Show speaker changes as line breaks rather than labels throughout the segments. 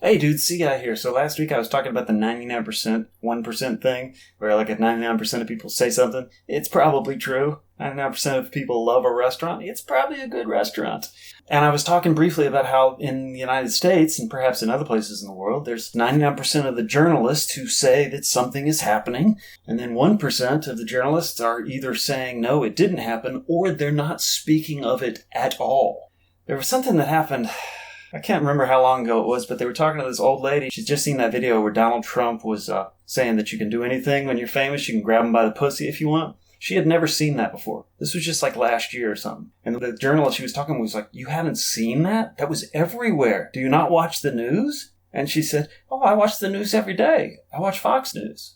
Hey dude, CI here. So last week I was talking about the 99%, 1% thing, where like if 99% of people say something, it's probably true. 99% of people love a restaurant, it's probably a good restaurant. And I was talking briefly about how in the United States, and perhaps in other places in the world, there's 99% of the journalists who say that something is happening, and then 1% of the journalists are either saying, no, it didn't happen, or they're not speaking of it at all. There was something that happened... I can't remember how long ago it was, but they were talking to this old lady. She's just seen that video where Donald Trump was saying that you can do anything when you're famous. You can grab him by the pussy if you want. She had never seen that before. This was just like last year or something. And the journalist she was talking to was like, you haven't seen that? That was everywhere. Do you not watch the news? And she said, oh, I watch the news every day. I watch Fox News.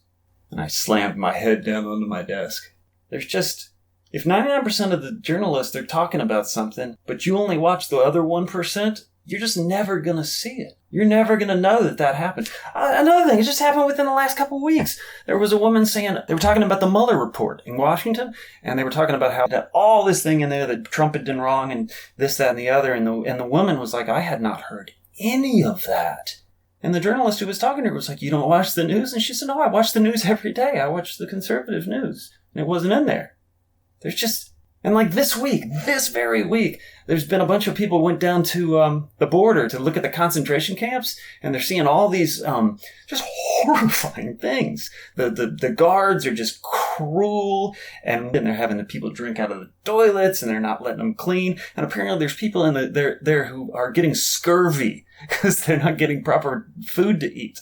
And I slammed my head down onto my desk. There's just... If 99% of the journalists are talking about something, but you only watch the other 1%, you're just never going to see it. You're never going to know that that happened. Another thing, it just happened within the last couple of weeks. There was a woman saying, they were talking about the Mueller report in Washington, and they were talking about how that all this thing in there that Trump had done wrong and this, that, and the other, and the woman was like, I had not heard any of that. And the journalist who was talking to her was like, you don't watch the news? And she said, no, I watch the news every day. I watch the conservative news. And it wasn't in there. There's just... And like this very week, there's been a bunch of people went down to the border to look at the concentration camps, and they're seeing all these just horrifying things. The guards are just cruel, and they're having the people drink out of the toilets, and they're not letting them clean. And apparently there's people in there who are getting scurvy because they're not getting proper food to eat.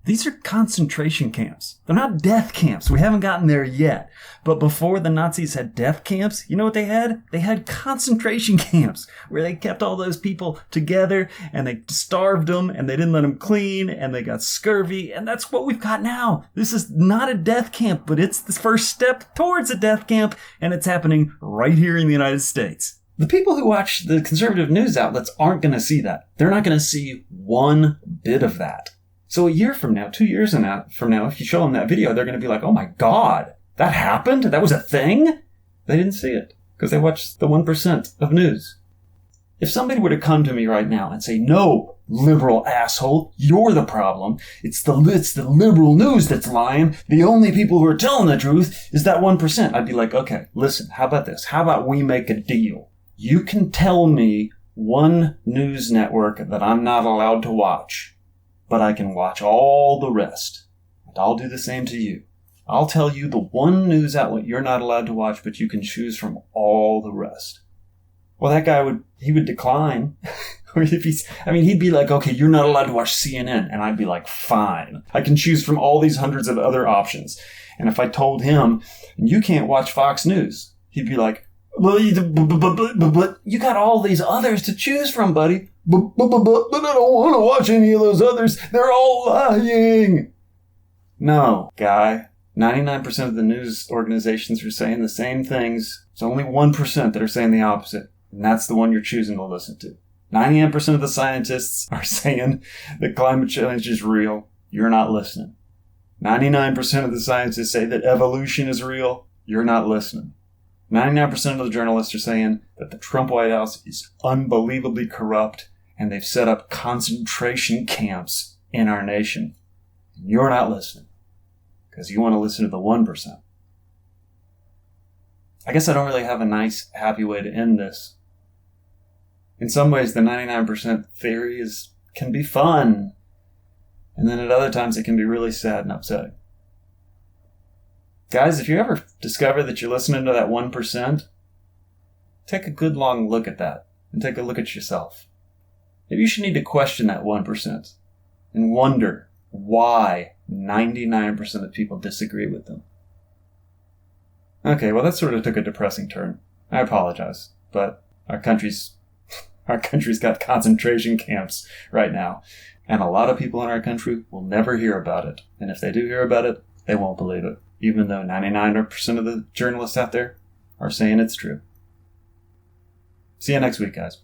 These are concentration camps. They're not death camps. We haven't gotten there yet. But before the Nazis had death camps, you know what they had? They had concentration camps where they kept all those people together and they starved them and they didn't let them clean and they got scurvy. And that's what we've got now. This is not a death camp, but it's the first step towards a death camp, and it's happening right here in the United States. The people who watch the conservative news outlets aren't going to see that. They're not going to see one bit of that. So a year from now, 2 years from now, if you show them that video, they're going to be like, oh my God, that happened? That was a thing? They didn't see it because they watched the 1% of news. If somebody were to come to me right now and say, no, liberal asshole, you're the problem. It's the liberal news that's lying. The only people who are telling the truth is that 1%. I'd be like, okay, listen, how about this? How about we make a deal? You can tell me one news network that I'm not allowed to watch, but I can watch all the rest. And I'll do the same to you. I'll tell you the one news outlet you're not allowed to watch, but you can choose from all the rest. Well, that guy would decline. Or he'd be like, okay, you're not allowed to watch CNN. And I'd be like, fine. I can choose from all these hundreds of other options. And if I told him, you can't watch Fox News, he'd be like, but you got all these others to choose from, buddy. But I don't want to watch any of those others. They're all lying. No, guy. 99% of the news organizations are saying the same things. It's only 1% that are saying the opposite. And that's the one you're choosing to listen to. 99% of the scientists are saying that climate change is real. You're not listening. 99% of the scientists say that evolution is real. You're not listening. 99% of the journalists are saying that the Trump White House is unbelievably corrupt and they've set up concentration camps in our nation. You're not listening because you want to listen to the 1%. I guess I don't really have a nice, happy way to end this. In some ways, the 99% theory can be fun. And then at other times, it can be really sad and upsetting. Guys, if you ever discover that you're listening to that 1%, take a good long look at that and take a look at yourself. Maybe you should need to question that 1% and wonder why 99% of people disagree with them. Okay, well that sort of took a depressing turn. I apologize, but our country's got concentration camps right now, and a lot of people in our country will never hear about it. And if they do hear about it, they won't believe it, even though 99% of the journalists out there are saying it's true. See you next week, guys.